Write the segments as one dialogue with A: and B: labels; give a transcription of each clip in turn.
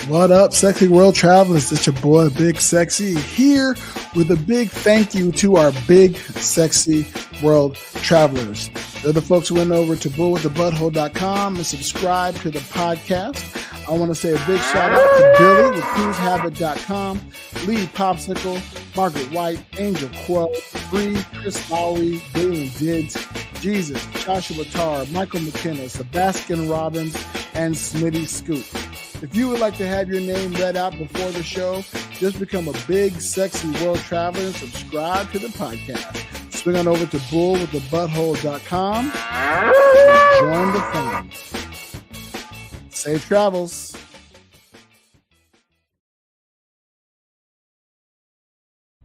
A: What up, sexy world travelers? It's your boy, Big Sexy, here with a big thank you to our big, sexy world travelers. They're the folks who went over to bullwiththebutthole.com and subscribed to the podcast. I want to say a big shout out to Billy with cruisehabit.com, Lee Popsicle, Margaret White, Angel Quell, Bree, Chris Lowry, Billy Dids, Jesus, Joshua Tarr, Michael McKenna, Sebastian Robbins, and Smitty Scoop. If you would like to have your name read out before the show, just become a big, sexy world traveler and subscribe to the podcast. Swing on over to bullwiththebutthole.com and join the fun. Safe travels.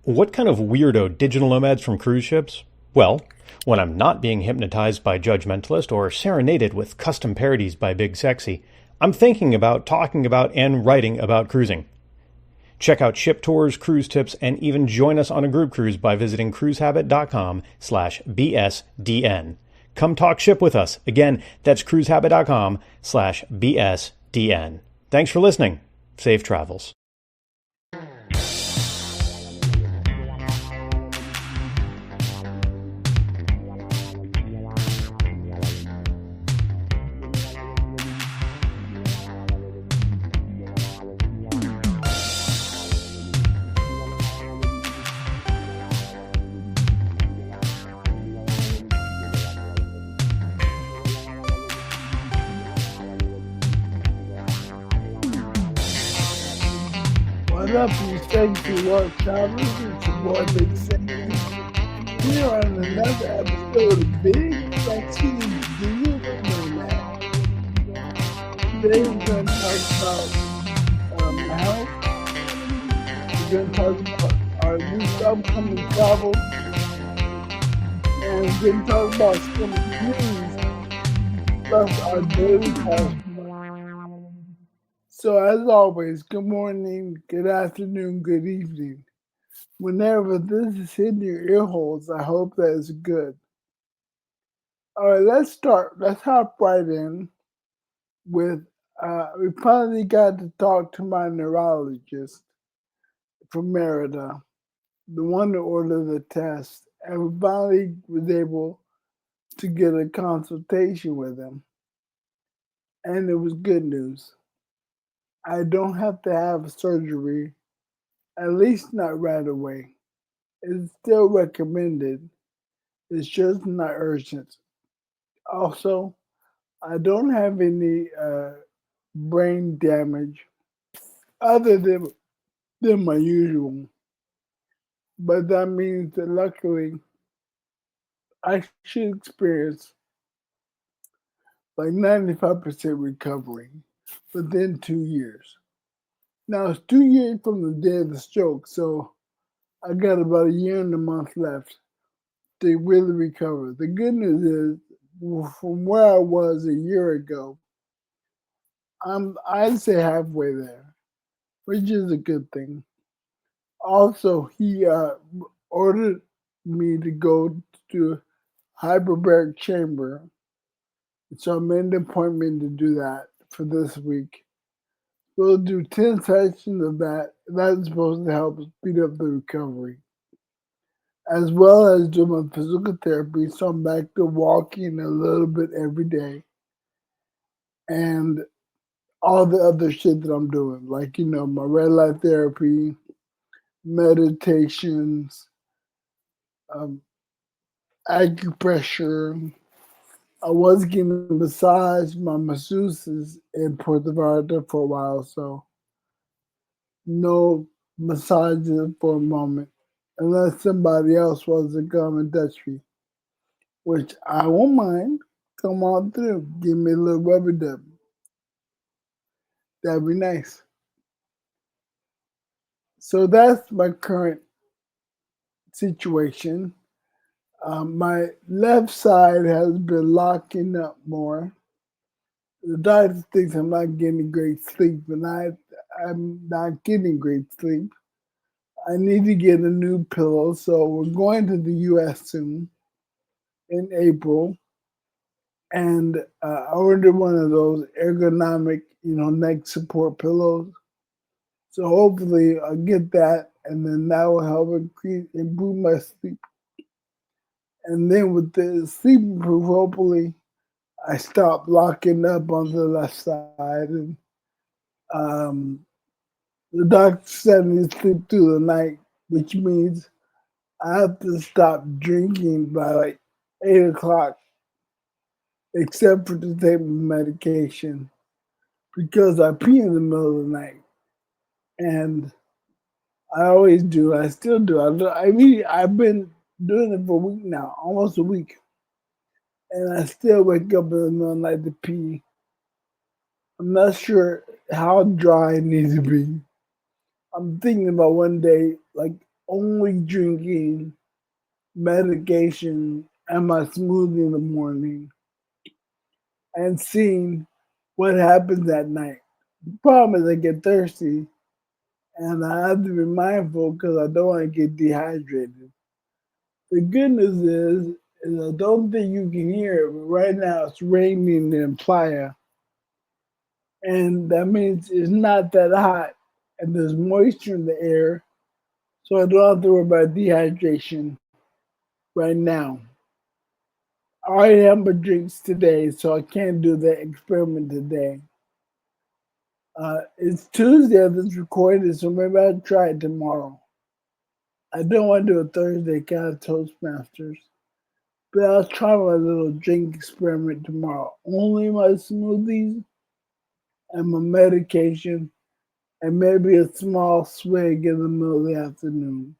B: What kind of weirdo digital nomads from cruise ships? Well, when I'm not being hypnotized by Judgmentalist or serenaded with custom parodies by Big Sexy, I'm thinking about, talking about, and writing about cruising. Check out ship tours, cruise tips, and even join us on a group cruise by visiting cruisehabit.com/BSDN. Come talk ship with us. Again, that's cruisehabit.com/BSDN. Thanks for listening. Safe travels.
A: What up, you sexy world travelers? It's your boy, Big Sexy. Here on another episode of Big Sexy Nomad. Today we're going to talk about health. We're going to talk about our new upcoming travel. And we're going to talk about some things plus our daily health. So as always, good morning, good afternoon, good evening. Whenever this is hitting your ear holes, I hope that is good. All right, let's start. Let's hop right in with, we finally got to talk to my neurologist from Merida, the one that ordered the test, and we finally was able to get a consultation with him. And it was good news. I don't have to have surgery, at least not right away. It's still recommended. It's just not urgent. Also, I don't have any brain damage other than my usual. But that means that luckily I should experience like 95% recovery within 2 years. Now it's 2 years from the day of the stroke, so I got about a year and a month left to really recover. The good news is, from where I was a year ago, I'd say halfway there, which is a good thing. Also, he ordered me to go to hyperbaric chamber, so I made an appointment to do that for this week. We'll do 10 sessions of that. That's supposed to help speed up the recovery, as well as do my physical therapy. So I'm back to walking a little bit every day, and all the other shit that I'm doing, like, my red light therapy, meditations, acupressure. I was getting a massage. My masseuse is in Puerto Vallarta for a while, so no massages for a moment, unless somebody else wants to come and touch me, which I won't mind. Come on through. Give me a little rubber dub. That'd be nice. So that's my current situation. My left side has been locking up more. The doctor thinks I'm not getting great sleep, and I'm not getting great sleep. I need to get a new pillow, so we're going to the U.S. soon in April. and I ordered one of those ergonomic, neck support pillows. So hopefully I'll get that, and then that will help improve my sleep. And then with the sleep improve, hopefully I stop locking up on the left side. And um, the doctor said me to sleep through the night, which means I have to stop drinking by like 8 o'clock, except for to take my medication because I pee in the middle of the night. And I always do. I still do. I've been doing it for a week now, almost a week, and I still wake up in the middle of the night to pee. I'm not sure how dry it needs to be. I'm thinking about one day, like only drinking medication and my smoothie in the morning, and seeing what happens at night. The problem is I get thirsty, and I have to be mindful because I don't want to get dehydrated. The good news is I don't think you can hear it, but right now it's raining in Playa, and that means it's not that hot, and there's moisture in the air, so I don't have to worry about dehydration right now. I already have my drinks today, so I can't do the experiment today. It's Tuesday as it's recorded, so maybe I'll try it tomorrow. I don't want to do a Thursday kind of Toastmasters. But I'll try my little drink experiment tomorrow. Only my smoothies and my medication, and maybe a small swig in the middle of the afternoon.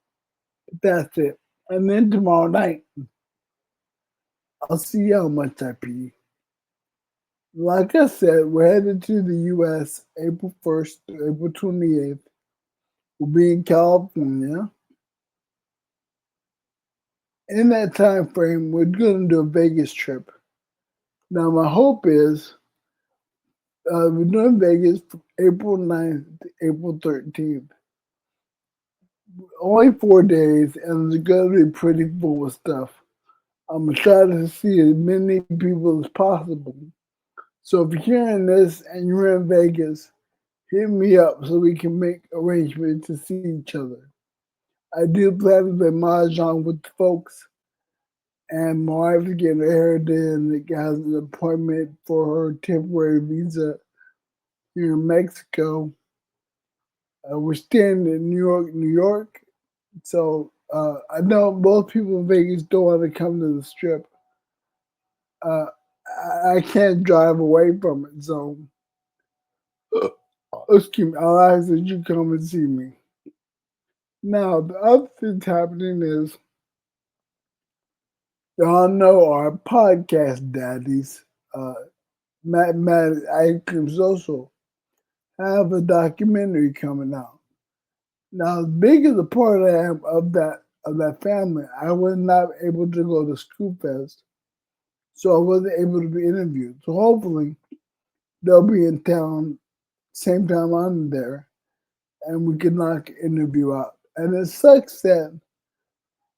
A: But that's it. And then tomorrow night, I'll see how much I pee. Like I said, we're headed to the US April 1st to April 28th. We'll be in California. In that time frame, we're going to do a Vegas trip. Now, my hope is we're doing Vegas from April 9th to April 13th. Only 4 days, and it's going to be pretty full of stuff. I'm going to try to see as many people as possible. So if you're hearing this and you're in Vegas, hit me up so we can make arrangements to see each other. I do plan to play Mahjong with the folks, and my wife is getting her hair done and has an appointment for her temporary visa here in Mexico. We're staying in New York, New York. So I know most people in Vegas don't want to come to the strip. Uh, I can't drive away from it, so excuse me, I'll ask that you come and see me. Now, the other thing happening is, y'all know our podcast daddies, uh, Matt, Ice Cream Social, have a documentary coming out. Now, as big as a part I am of that family, I was not able to go to School Fest, so I wasn't able to be interviewed. So hopefully they'll be in town same time I'm there, and we can knock an interview out. And it sucks that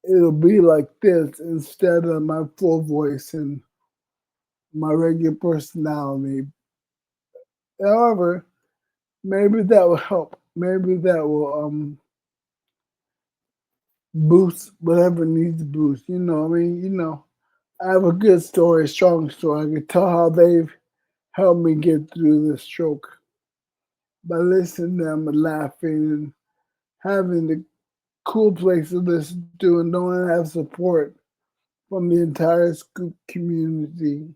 A: it'll be like this instead of my full voice and my regular personality. However, maybe that will help. Maybe that will boost whatever needs to boost. I have a good story, a strong story. I can tell how they've helped me get through this stroke by listening to them and laughing and having the cool place to listen to and knowing I have support from the entire Scoop community.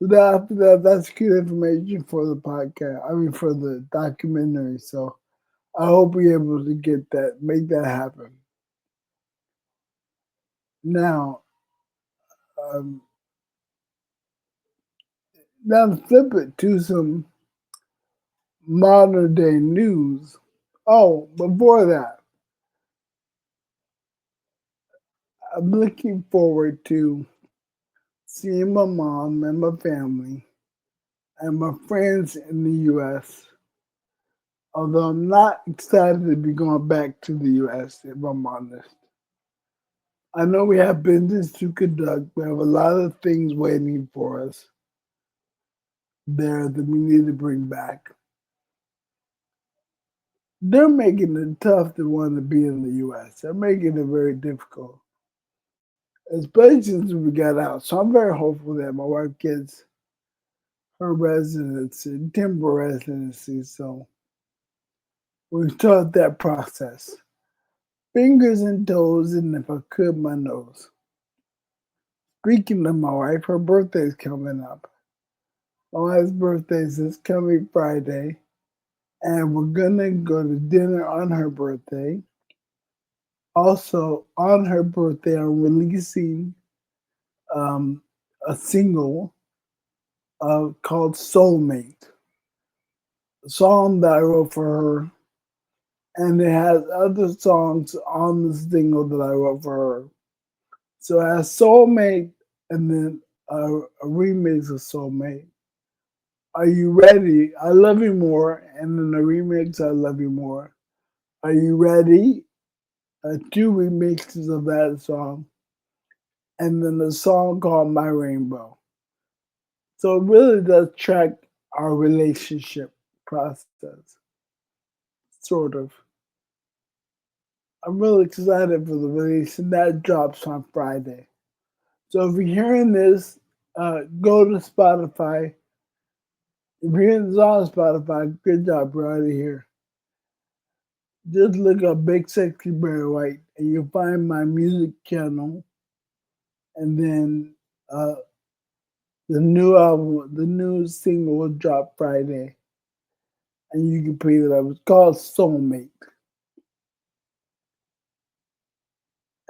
A: So that's good information for the podcast. I mean, for the documentary. So I hope we're able to get that, make that happen. Now, um, now to flip it to some modern day news. Oh, before that, I'm looking forward to seeing my mom and my family and my friends in the US. Although I'm not excited to be going back to the US, if I'm honest. I know we have business to conduct. We have a lot of things waiting for us there that we need to bring back. They're making it tough to want to be in the US. They're making it very difficult, especially since we got out. So I'm very hopeful that my wife gets her residency, temporary residency. So we start that process. Fingers and toes, and if I could, my nose. Speaking of my wife, her birthday's coming up. My wife's birthday is this coming Friday, and we're gonna go to dinner on her birthday. Also, on her birthday, I'm releasing um, a single called Soulmate, a song that I wrote for her, and it has other songs on the single that I wrote for her. So it has Soulmate and then a remix of Soulmate. Are you ready? I love you more, and then a remix, I love you more. Are you ready? Two remixes of that song, and then a song called My Rainbow. So it really does track our relationship process, sort of. I'm really excited for the release, and that drops on Friday. So if you're hearing this, go to Spotify. If you're hearing this on Spotify, good job, we're out of here. Just look up Big Sexy Barry White, and you'll find my music channel, and then uh, the new album, the new single will drop Friday, and you can play it up. It's called Soulmate.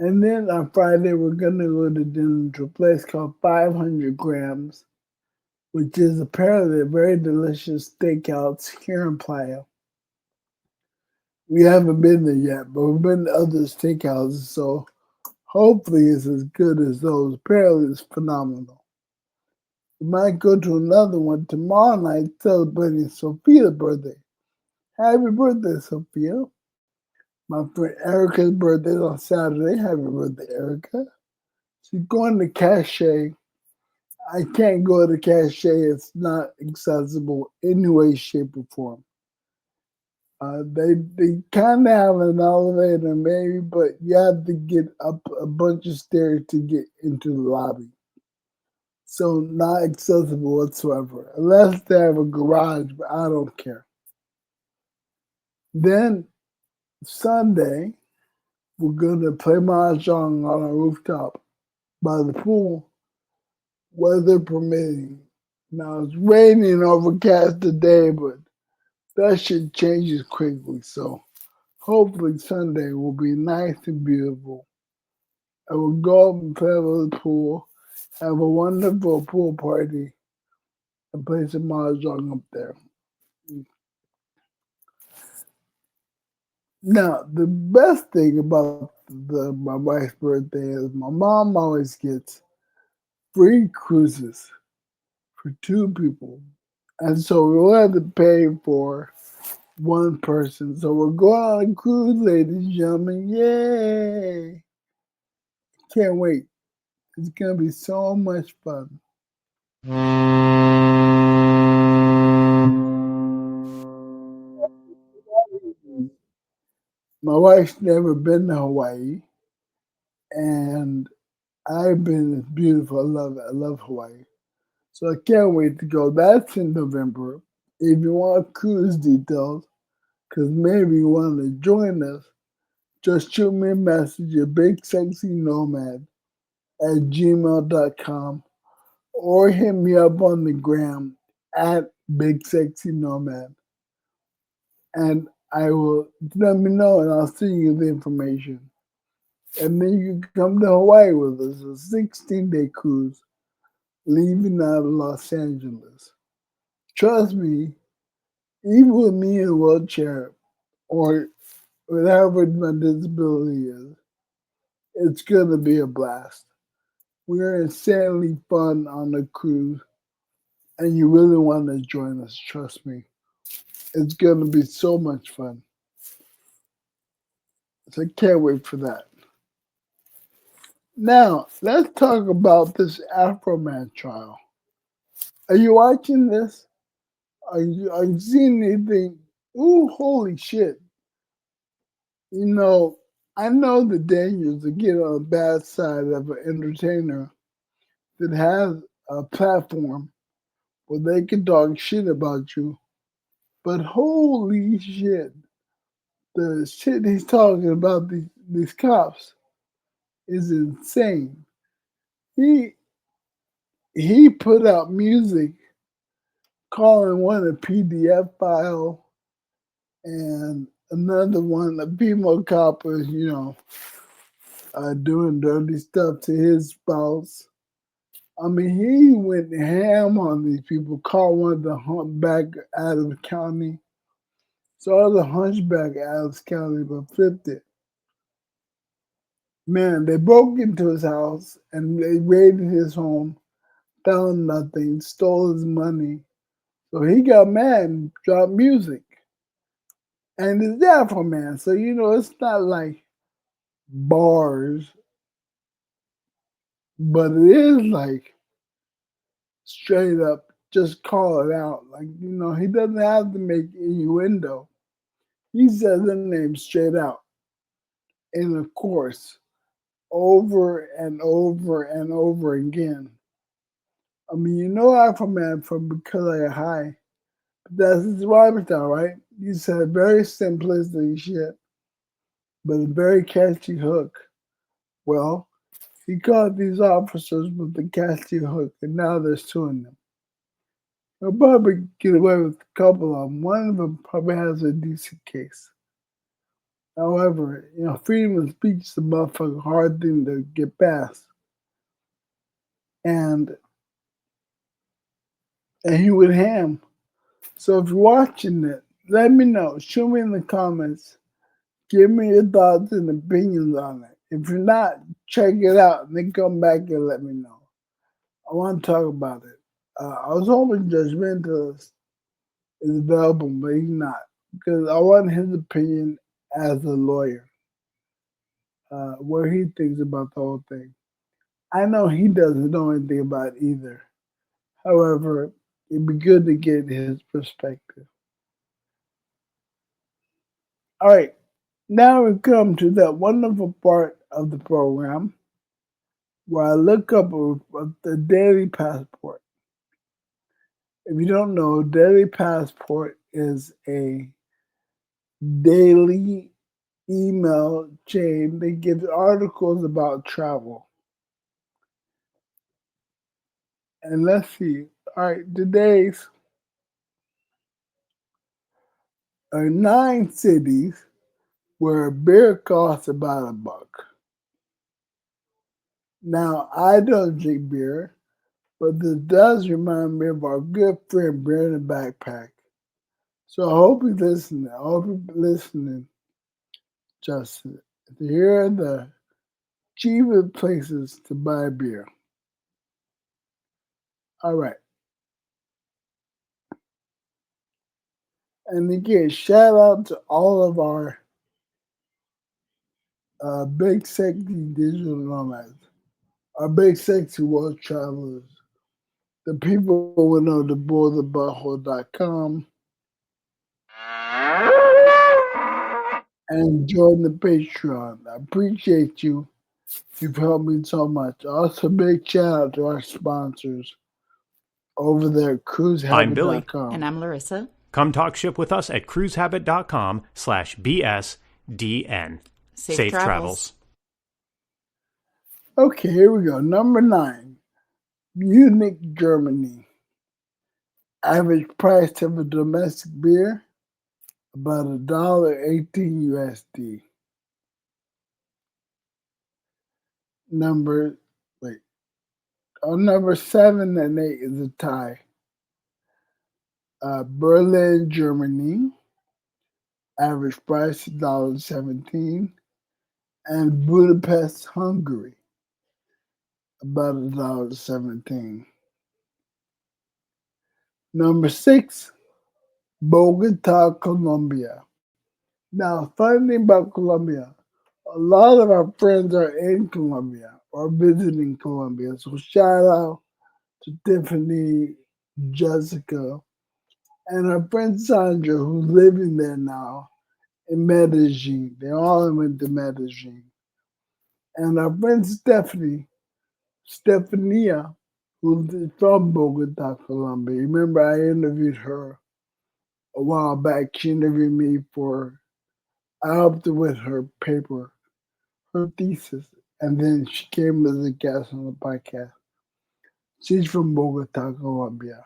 A: And then on Friday, we're gonna go to dinner to a place called 500 Grams, which is apparently a very delicious steakhouse here in Playa. We haven't been there yet, but we've been to other steakhouses, so hopefully it's as good as those. Apparently it's phenomenal. We might go to another one tomorrow night celebrating Sophia's birthday. Happy birthday, Sophia. My friend Erica's birthday is on Saturday. Happy birthday, Erica. She's going to Cache. I can't go to Cache. It's not accessible in any way, shape, or form. They kind of have an elevator, maybe, but you have to get up a bunch of stairs to get into the lobby. So not accessible whatsoever, unless they have a garage, but I don't care. Then Sunday, we're gonna play mahjong on a rooftop by the pool, weather permitting. Now it's raining overcast today, but that shit changes quickly. So hopefully Sunday will be nice and beautiful. I will go up and play with the pool, have a wonderful pool party, and play some mahjong up there. Now, the best thing about my wife's birthday is my mom always gets free cruises for two people. And so we will have to pay for one person. So we're going on a cruise, ladies and gentlemen. Yay! Can't wait. It's going to be so much fun. My wife's never been to Hawaii, and I've been. It's beautiful. I love it. I love Hawaii. So I can't wait to go. That's in November. If you want cruise details, because maybe you want to join us, just shoot me a message at bigsexynomad at gmail.com or hit me up on the gram at bigsexynomad. And I will let me know and I'll send you the information. And then you can come to Hawaii with us, a 16-day cruise, leaving out of Los Angeles. Trust me, even with me in a wheelchair or whatever my disability is, it's going to be a blast. We're insanely fun on the cruise, and you really want to join us, trust me. It's going to be so much fun. So I can't wait for that. Now, let's talk about this Afroman trial. Are you watching this? Are you seeing anything? Ooh, holy shit. You know, I know the dangers of getting on the bad side of an entertainer that has a platform where they can talk shit about you. But holy shit, the shit he's talking about these cops is insane. He he put out music calling one a PDF file and another one a female cop was, doing dirty stuff to his spouse. I mean, he went ham on these people, called one of the humpback Adams County. Saw the hunchback Adams County, but flipped it. Man, they broke into his house and they raided his home, found nothing, stole his money. So he got mad and dropped music. And it's Afroman, so it's not like bars, but it is like straight up just call it out. Like, he doesn't have to make innuendo. He says the name straight out. And of course, over and over and over again. I mean, Afroman from Because I Get High. But that's his rhyme style, right? He said very simplistic shit, but a very catchy hook. Well, he caught these officers with the catchy hook, and now they're suing them. They'll probably get away with a couple of them. One of them probably has a decent case. However, freedom of speech is a motherfucking hard thing to get past. And he went ham. So if you're watching it, let me know. Show me in the comments. Give me your thoughts and opinions on it. If you're not, check it out and then come back and let me know. I want to talk about it. I was hoping Judgmentalist is available, but he's not. Because I want his opinion as a lawyer. What he thinks about the whole thing. I know he doesn't know anything about it either. However, it'd be good to get his perspective. All right, now we come to that wonderful part of the program where I look up the Daily Passport. If you don't know, Daily Passport is a daily email chain that gives articles about travel. And let's see. All right, today's are 9 cities where beer costs about $1. Now, I don't drink beer, but this does remind me of our good friend Beer in the Backpack. So I hope you're listening. I hope you're listening, Justin. Here are the cheapest places to buy beer. All right. And again, shout out to all of our big sexy digital nomads, our big sexy world travelers, the people who know the bortherbutthole.com and join the Patreon. I appreciate you. You've helped me so much. Also, big shout out to our sponsors over there at
B: I'm Billy.
A: cruisehabit.com.
C: And I'm Larissa.
B: Come talk ship with us at cruisehabit.com/BSDN.
C: Safe travels.
A: Okay, here we go. Number 9, Munich, Germany. Average price of a domestic beer, about $1.18 USD. Number 7 and 8 is a tie. Berlin, Germany. Average price $1.17. And Budapest, Hungary. About $1.17. Number 6, Bogota, Colombia. Now, funny thing about Colombia, a lot of our friends are in Colombia. are visiting Colombia. So shout out to Tiffany, Jessica, and our friend Sandra, who's living there now in Medellin. They all went to Medellin. And our friend Stefania, who's from Bogota, Colombia. Remember, I interviewed her a while back. She interviewed me I helped her with her paper, her thesis, and then she came as a guest on the podcast. She's from Bogota, Colombia.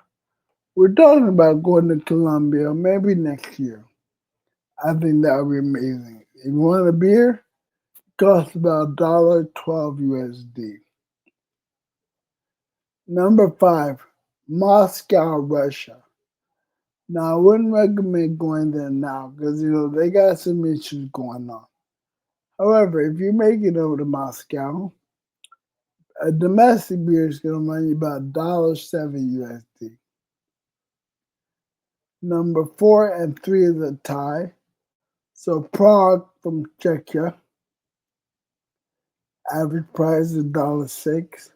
A: We're talking about going to Colombia maybe next year. I think that would be amazing. If you want a beer, it costs about $1.12 USD. Number 5, Moscow, Russia. Now, I wouldn't recommend going there now because, they got some issues going on. However, if you make it over to Moscow, a domestic beer is going to run you about $1.07 USD. Number 4 and 3 is a tie. So Prague from Czechia, average price is $1.06.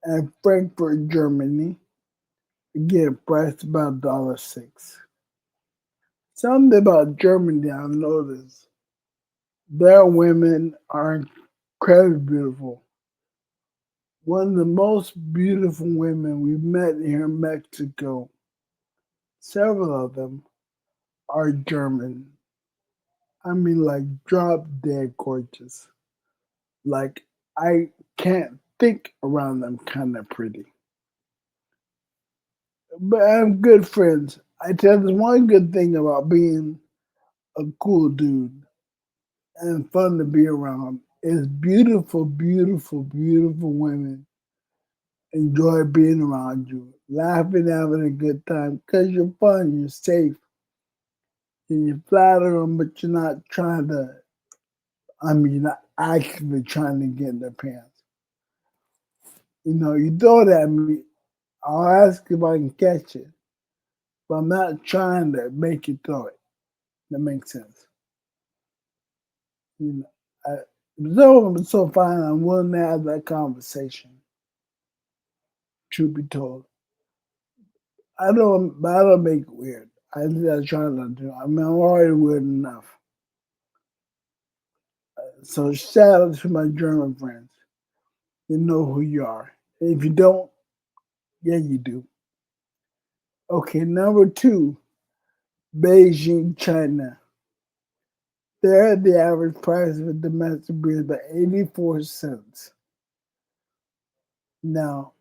A: And Frankfurt, Germany, again, price about $1.06. Something about Germany I've noticed. Their women are incredibly beautiful. One of the most beautiful women we've met here in Mexico, several of them, are German. I mean, like, drop dead gorgeous. Like, I can't think around them kind of pretty. But I'm good friends. I tell you, there's one good thing about being a cool dude and fun to be around is beautiful, beautiful, beautiful women enjoy being around you, laughing, having a good time, because you're fun, you're safe, and you flatter them, but you're not trying to, you're not actively trying to get in their pants. You throw it at me, I'll ask if I can catch it, but I'm not trying to make you throw it. That makes sense. You know, some of them are so fine, I'm willing to have that conversation. Truth be told, I don't make it weird. I try not to. I'm already weird enough. So shout out to my German friends. You know who you are. If you don't, yeah, you do. Okay, number 2, Beijing, China. There, the average price of a domestic beer is about 84 cents. Now,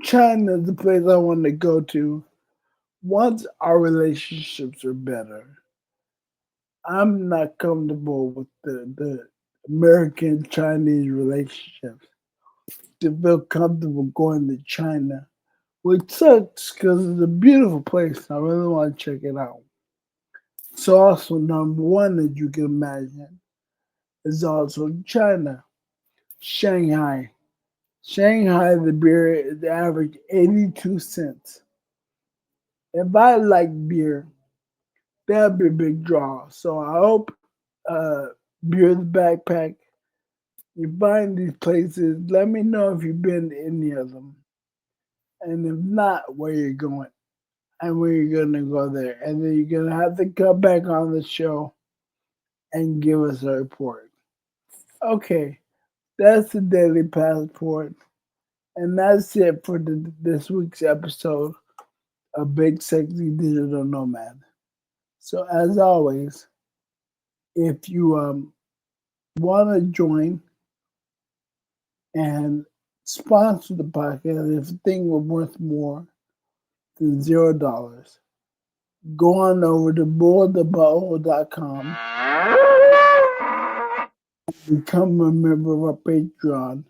A: China is the place I want to go to once our relationships are better. I'm not comfortable with the American-Chinese relationships to feel comfortable going to China, which sucks because it's a beautiful place. I really want to check it out. So also number 1 that you can imagine is also China, Shanghai. Shanghai, the beer is average 82 cents. If I like beer, that'd be a big draw. So I hope Beer the Backpack, you find these places. Let me know if you've been to any of them. And if not, where you're going and where you're going to go there. And then you're going to have to come back on the show and give us a report. Okay, that's the Daily Passport. And that's it for this week's episode of Big Sexy Digital Nomad. So as always, if you want to join and sponsor the podcast, if the thing were worth more than $0, go on over to bulletthebutthole.com, become a member of our Patreon.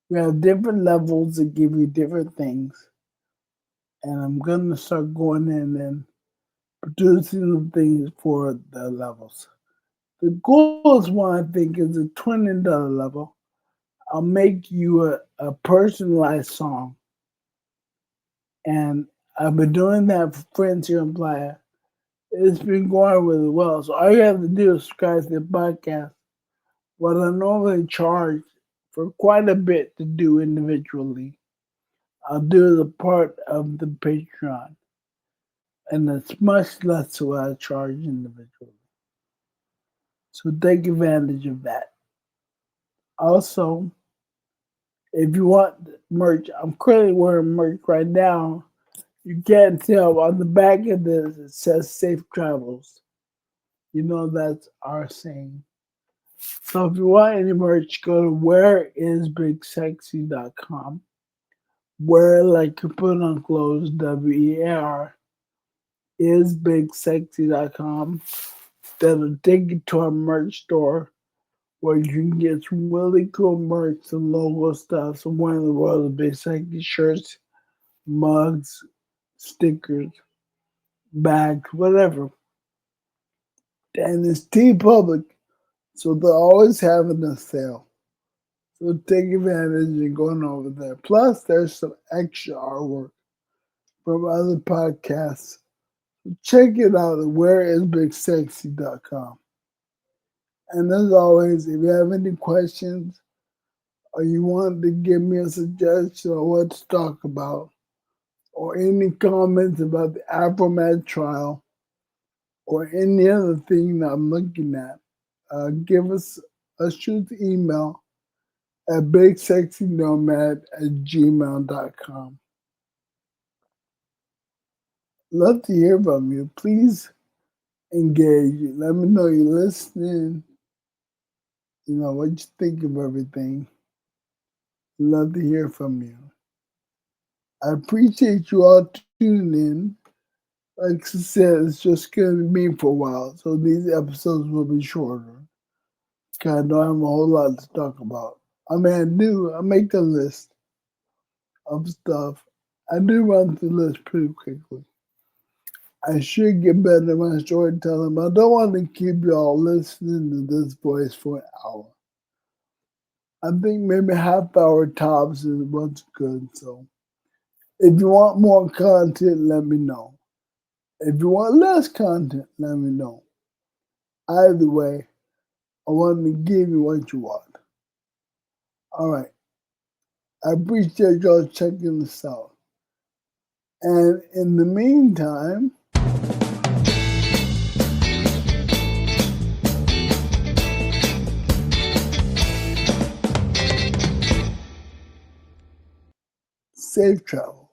A: We have different levels that give you different things. And I'm going to start going in and producing things for the levels. The coolest one, I think, is the $20 level. I'll make you a personalized song. And I've been doing that for friends here in Playa. It's been going really well. So all you have to do is subscribe to the podcast what I normally charge for quite a bit to do individually, I'll do as a part of the Patreon. And it's much less than what I charge individually. So take advantage of that. Also, if you want merch, I'm currently wearing merch right now. You can't tell on the back of this, it says Safe Travels. You know that's our saying. So if you want any merch, go to whereisbigsexy.com. Where, like you put on clothes, WEAR, is bigsexy.com. That'll take you to our merch store where you can get some really cool merch, some logo stuff, some one of the world of Big Sexy shirts, mugs, stickers, bags, whatever. And it's TeePublic, so they're always having a sale. So take advantage and going over there. Plus, there's some extra artwork from other podcasts. Check it out at whereisbigsexy.com. And as always, if you have any questions or you want to give me a suggestion on what to talk about, or any comments about the Afroman trial, or any other thing that I'm looking at, give us a shoot email at bigsexynomad@gmail.com. Love to hear from you. Please engage. Let me know you're listening. You know, what you think of everything. Love to hear from you. I appreciate you all tuning in. Like I said, it's just going to be me for a while, so these episodes will be shorter. Because I don't have a whole lot to talk about. I mean, I make a list of stuff. I do run through the list pretty quickly. I should get better at my storytelling, but I don't want to keep y'all listening to this voice for an hour. I think maybe half hour tops is what's good. So if you want more content, let me know. If you want less content, let me know. Either way, I want to give you what you want. All right. I appreciate y'all checking this out. And in the meantime, safe travel.